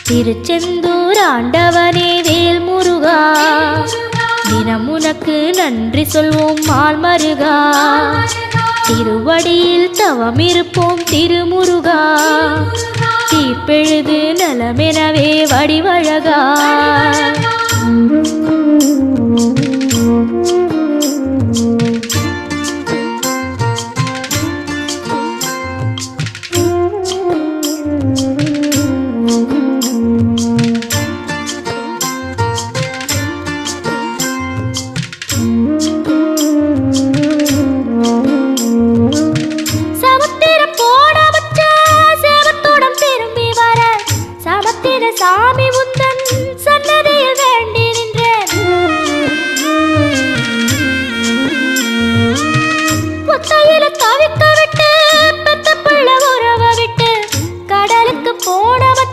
திருச்செந்தூர் ஆண்டவனே வேல் முருகா, தினம் உனக்கு நன்றி சொல்வோம் மால் மருகா. திருவடியில் தவம் இருப்போம் திருமுருகா, தீப்பெழுது நலமெனவே வடிவழகா. சாமி உந்தன் சன்னதியில் வேண்டி நின்றேன். ஒத்தையில தவிக்க விட்டு பெத்த பிள்ளை உறவ விட்டு கடலுக்கு போனவ